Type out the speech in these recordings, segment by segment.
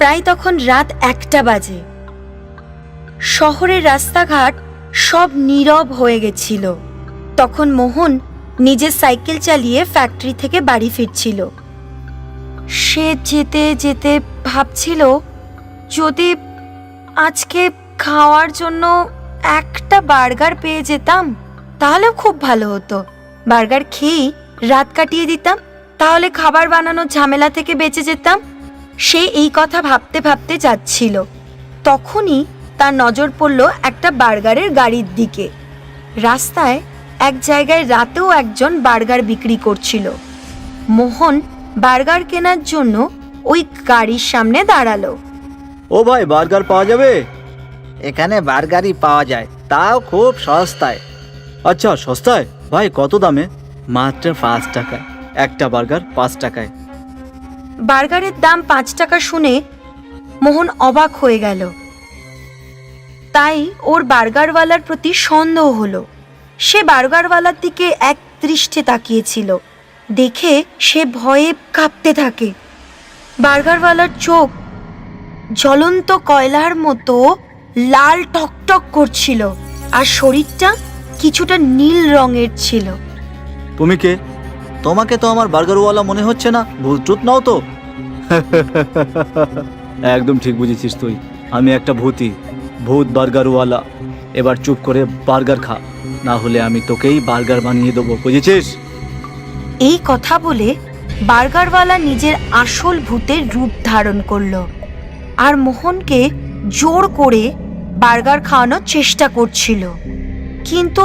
প্রায় তখন রাত 1টা বাজে। শহরের রাস্তাঘাট সব নীরব হয়ে গেছিল। তখন মোহন নিজের সাইকেল চালিয়ে ফ্যাক্টরি থেকে বাড়ি ফিরছিল। সে যেতে যেতে ভাবছিল, যদি আজকে খাওয়ার জন্য একটা বার্গার পেয়ে যেতাম তাহলেও খুব ভালো হতো। বার্গার খেয়েই রাত কাটিয়ে দিতাম, তাহলে খাবার বানানোর ঝামেলা থেকে বেঁচে যেতাম। সে এই কথা ভাবতে ভাবতে যাচ্ছিল, তখনই তার নজর পড়ল একটা বার্গারের গাড়ির দিকে। রাস্তায় এক জায়গায় রাতেও একজন বার্গার বিক্রি করছিল। মোহন বার্গার কেনার জন্য ওই গাড়ির সামনে দাঁড়ালো। ও ভাই, বার্গার পাওয়া যাবে? এখানে বার্গারই পাওয়া যায়, তাও খুব সস্তায়। আচ্ছা, সস্তায়? ভাই কত দামে? মাত্র 5 টাকায় একটা বার্গার, 5 টাকায়। বার্গারের দাম 5 টাকা শুনে মোহন অবাক হয়ে গেল। তাই ওর বার্গারওয়ালার প্রতি সন্দেহ হলো। সে বার্গারওয়ালার দিকে এক দৃষ্টে তাকিয়েছিল। দেখে সে ভয়ে কাঁপতে থাকে। বার্গারওয়ালার চোখ জ্বলন্ত কয়লার মতো লাল টকটক করছিল, আর শরীরটা কিছুটা নীল রঙের ছিল। তুমি কে? তোমাকে তো আমার বার্গারওয়ালা মনে হচ্ছে না। ভূত নাও তো? একদম ঠিক বুঝেছিস তুই। আমি একটা ভূত বার্গারওয়ালা। এবার চুপ করে বার্গার খা, না হলে আমি তোকেই বার্গার বানিয়ে দেবো, বুঝেছিস? এই কথা বলে বার্গারওয়ালা নিজের আসল ভূতের রূপ ধারণ করলো আর মোহনকে জোর করে বার্গার খাওয়ানোর চেষ্টা করছিল। কিন্তু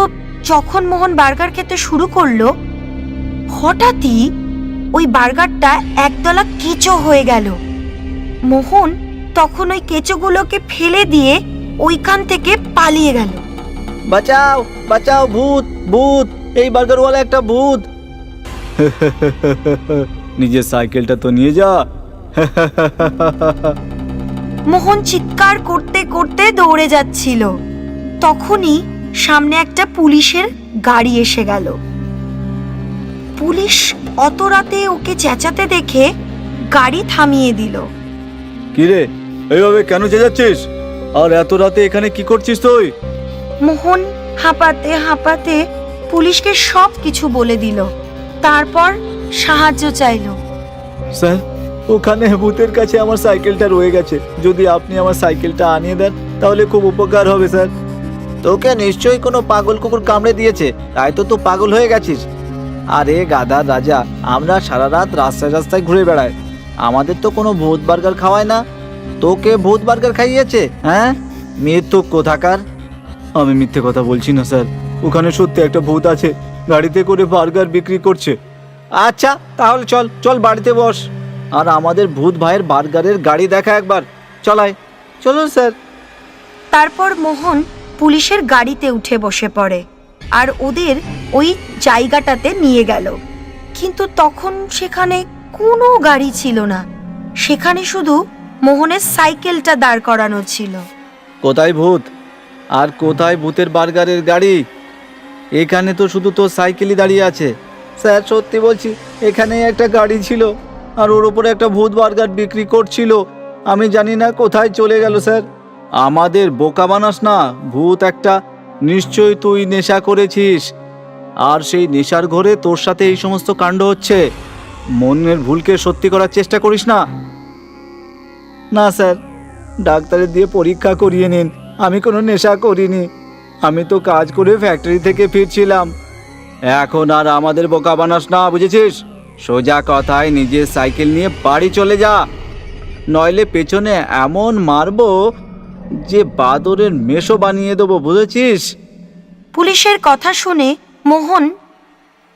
যখন মোহন বার্গার খেতে শুরু করলো, হঠাৎই ওই বার্গারটা একদলা কেঁচো হয়ে গেল। মোহন তখন ওই কেঁচোগুলোকে ফেলে দিয়ে ওইখান থেকে পালিয়ে গেল। বাঁচাও বাঁচাও, ভূত, এই বার্গারওয়ালা একটা ভূত। নিজের সাইকেলটা তো নিয়ে যা। মোহন চিৎকার করতে করতে দৌড়ে যাচ্ছিল। তখনই সামনে একটা পুলিশের গাড়ি এসে গেল। পুলিশ অত রাতে ওকে চেঁচাতে দেখে গাড়ি থামিয়ে দিল। কিরে, এইভাবে কেন চেঁচাচ্ছিস? আর এত রাতে এখানে কি করছিস তুই? মোহন হাঁপাতে হাঁপাতে পুলিশকে সব কিছু বলে দিল। তারপর সাহায্য চাইল। স্যার, ওখানে ভূতের কাছে আমার সাইকেলটা রয়ে গেছে। যদি আপনি আমার সাইকেলটা আনিয়ে দেন তাহলে খুব উপকার হবে স্যার। তোকে নিশ্চয়ই কোনো পাগল কুকুর কামড়ে দিয়েছে, তাই তো তুই পাগল হয়ে গেছিস। আরে গাধার রাজা, আমরা সারা রাত রাস্তায় রাস্তায় ঘুরে বেড়াই, আমাদের তো কোনো ভূত বার্গার খাওয়ায় না। তোকে ভূত বার্গার খাইয়েছে? হ্যাঁ, মৃত্যু কোথাকার। আমি মিথ্যে কথা বলছি না স্যার, ওখানে সত্যি একটা ভূত আছে, গাড়িতে করে বার্গার বিক্রি করছে। আচ্ছা, তাহলে চল বাড়িতে বস, আর আমাদের ভূত ভাইয়ের বার্গারের গাড়ি দেখা একবার। চলুন স্যার। তারপর মোহন পুলিশের গাড়িতে উঠে বসে পড়ে আর ওদের ওই জায়গাটাতে নিয়ে গেল। কিন্তু তখন সেখানে কোনো গাড়ি ছিল না, সেখানে শুধু মোহনের সাইকেলটা দাঁড় করানো ছিল। কোথায় ভূত, আর কোথায় ভূতের বার্গারের গাড়ি? এখানে তো শুধু তোর সাইকেলই দাঁড়িয়ে আছে। স্যার সত্যি বলছি, এখানেই একটা গাড়ি ছিল, আর ওর ওপরে একটা ভূত বার্গার বিক্রি করছিল। আমি জানি না কোথায় চলে গেল স্যার। আমাদের বোকা বানাস না, ভূত একটা। নিশ্চয়ই তুই নেশা করেছিস, আর সেই নেশার ঘরে তোর সাথে এই সমস্ত কাণ্ড হচ্ছে। মনের ভুলকে সত্যি করার চেষ্টা করিস না। না স্যার, ডাক্তারের দিয়ে পরীক্ষা করিয়ে নিন, আমি কোনো নেশা করিনি। আমি তো কাজ করে ফ্যাক্টরি থেকে ফিরছিলাম। এখন আর আমাদের বোকা বানাস না, বুঝেছিস? সোজা কথায় নিজের সাইকেল নিয়ে বাড়ি চলে যা, নইলে পেছনে এমন মারবো যে বাদরের মেশো বানিয়ে দেবো, বুঝেছিস? পুলিশের কথা শুনে মোহন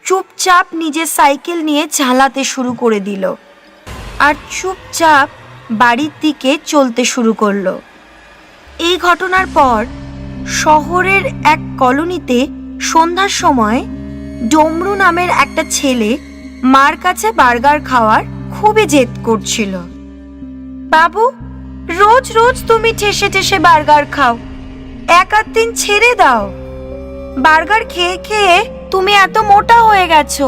চুপচাপ নিজের সাইকেল নিয়ে চালাতে শুরু করে দিল আর চুপচাপ বাড়ির দিকে চলতে শুরু করলো। এই ঘটনার পর শহরের এক কলোনিতে সন্ধ্যার সময় ডমরু নামের একটা ছেলে মার কাছে বার্গার খাওয়ার খুবই জেদ করছিল। বাবু, রোজ রোজ তুমি ঠেসে ঠেসে বার্গার খাও, এক আধ দিন ছেড়ে দাও। বার্গার খেয়ে খেয়ে তুমি এত মোটা হয়ে গেছো।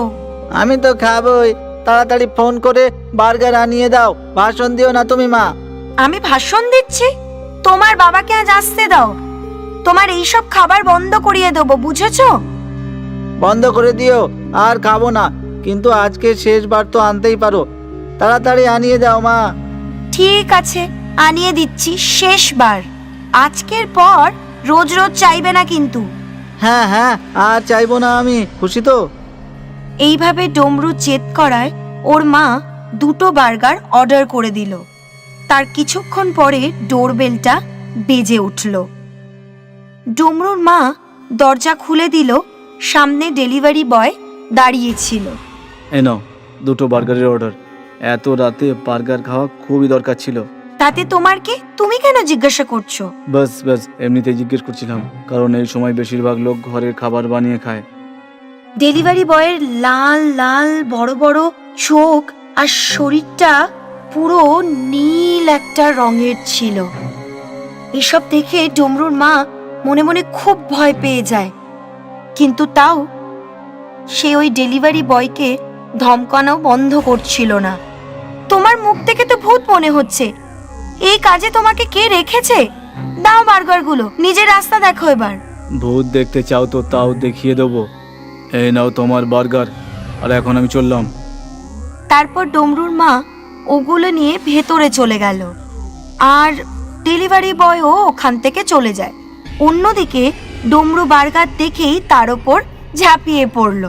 আমি তো খাবোই, তাড়াতাড়ি ফোন করে বার্গার আনিয়ে দাও, ভাষণ দিও না তুমি মা। আমি ভাষণ দিচ্ছি? তোমার বাবাকে আজ আসতে দাও, তোমার এইসব খাবার বন্ধ করিয়ে দেবো, বুঝেছো? বন্ধ করে দিও, আর খাবো না, কিন্তু আজকে শেষবার তো আনতেই পারো, তাড়াতাড়ি আনিয়ে দাও মা। ঠিক আছে, আনিয়ে দিচ্ছি শেষবার। আজকের পর রোজ রোজ চাইবে না কিন্তু। হ্যাঁ হ্যাঁ, আর চাইবো না আমি, খুশি তো? এইভাবে ডমরু জেদ করায় ওর মা 2টো বার্গার অর্ডার করে দিল। তার কিছুক্ষণ পরে ডোরবেলটা বেজে উঠল। ডমরুর মা দরজা খুলে দিল। সামনে ডেলিভারি বয় দাঁড়িয়েছিল। এ নাও 2টো বার্গারের অর্ডার। এত রাতে বার্গার খাওয়া খুবই দরকার ছিল। তাতে তোমার কি? তুমি কেন জিজ্ঞাসা করছো? বাস এমনিতেই জিজ্ঞেস করছিলাম, কারণ এই সময় বেশিরভাগ লোক ঘরের খাবার বানিয়ে খায়। ডেলিভারি বয়ের লাল লাল বড় বড় চোখ আর শরীরটা পুরো নীল একটা রঙের ছিল। এসব দেখে ডমরুর মা মনে মনে খুব ভয় পেয়ে যায়, কিন্তু তাও সে ওই ডেলিভারি বয়কে ধমকানো বন্ধ করছিল না। তোমার মুখ থেকে তো ভূত মনে হচ্ছে, এই কাজে তোমাকে কে রেখেছে? দাও বার্গারগুলো, নিজের রাস্তা দেখো এবার। ভূত দেখতে চাও তো তাও দেখিয়ে দেবো। এই নাও তোমার বার্গার, আর এখন আমি চললাম। তারপর ডমরুর মা ওগুলো নিয়ে ভেতরে চলে গেল, আর ডেলিভারি বয়ও ওখান থেকে চলে যায়। অন্যদিকে ডমরু বার্গার দেখেই তার ওপর ঝাঁপিয়ে পড়ল,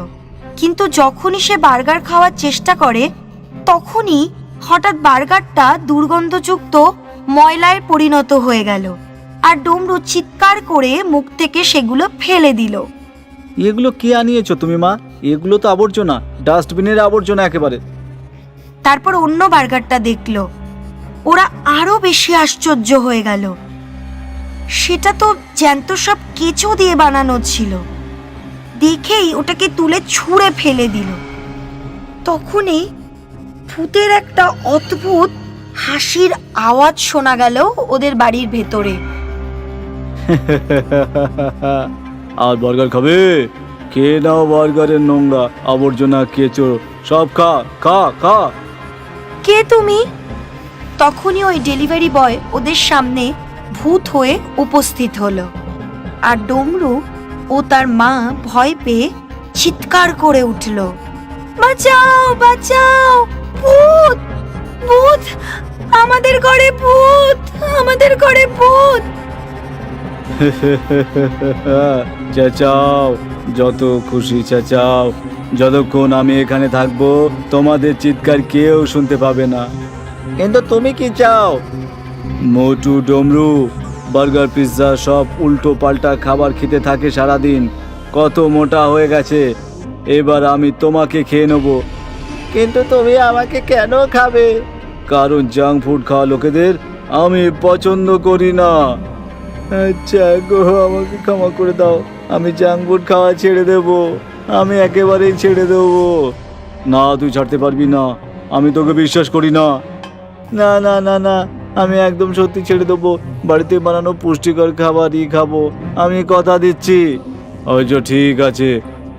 কিন্তু যখনই সে বার্গার খাওয়ার চেষ্টা করে তখনই হঠাৎ বার্গারটা দুর্গন্ধযুক্ত ময়লায় পরিণত হয়ে গেল, আর ডমরু চিৎকার করে মুখ থেকে সেগুলো ফেলে দিল। এগুলো কি আনিয়েছো তুমি মা? এগুলো তো আবর্জনা, ডাস্টবিনের আবর্জনা একেবারে। তারপর অন্য বার্গারটা দেখলো। ওরা আরো বেশি আশ্চর্য হয়ে গেল। সেটা তো জ্যান্ত সব কেঁচো দিয়ে বানানো ছিল। দেখেই ওটাকে তুলে ছুঁড়ে ফেলে দিল। তখনই ভূতের একটা অদ্ভুত হাসির আওয়াজ শোনা গেল ওদের বাড়ির ভেতরে। আর বার্গার খাবে? খেয়ে নাও বার্গারের নোংরা আবর্জনা কেঁচো সব খা খা খা। কে তুমি? তখনই ওই ডেলিভারি বয় ওদের সামনে ভূত হয়ে উপস্থিত হলো, আর ডমরু ও তার মা ভয় পেয়ে চিৎকার করে উঠল, বাঁচাও বাঁচাও, ভূত ভূত, আমাদের ঘরে ভূত, আমাদের ঘরে ভূত। চেঁচাও, যত খুশি চেঁচাও, যতক্ষণ আমি এখানে থাকবো তোমাদের চিৎকার কেউ শুনতে পাবে না। কিন্তু তুমি কি চাও? মোটু ডমরু বার্গার পিৎজা সব উল্টো পাল্টা খাবার খেতে থাকে সারাদিন, কত মোটা হয়ে গেছে। এবার আমি তোমাকে খেয়ে নেবো। কিন্তু তুমি আমাকে কেন খাবে? কারণ জাঙ্ক ফুড খাওয়া লোকেদের আমি পছন্দ করি না। আচ্ছা গো, আমাকে ক্ষমা করে দাও, আমি জাঙ্ক ফুড খাওয়া ছেড়ে দেব, আমি একেবারেই ছেড়ে দেব। না, তুই ছাড়তে পারবি না, আমি তোকে বিশ্বাস করি না। না না না না, আমি একদম সত্যি ছেড়ে দেবো, বাড়িতে বানানো পুষ্টিকর খাবারই খাবো, আমি কথা দিচ্ছি। আচ্ছা ঠিক আছে,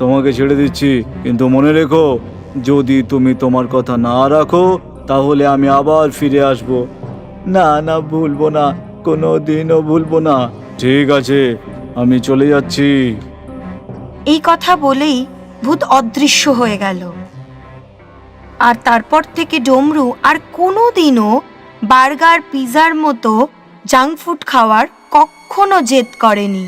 তোমাকে ছেড়ে দিচ্ছি, কিন্তু মনে রেখো যদি তুমি তোমার কথা না রাখো তাহলে আমি আবার ফিরে আসব। না না, ভুলবো না, কোনো দিনও ভুলবো না। ঠিক আছে, আমি চলে যাচ্ছি। এই কথা বলেই ভূত অদৃশ্য হয়ে গেল। আর তারপর থেকে ডমরু আর কোনোদিনও বার্গার পিৎজার মতো জাঙ্ক ফুড খাওয়ার কখনো জেদ করেনি।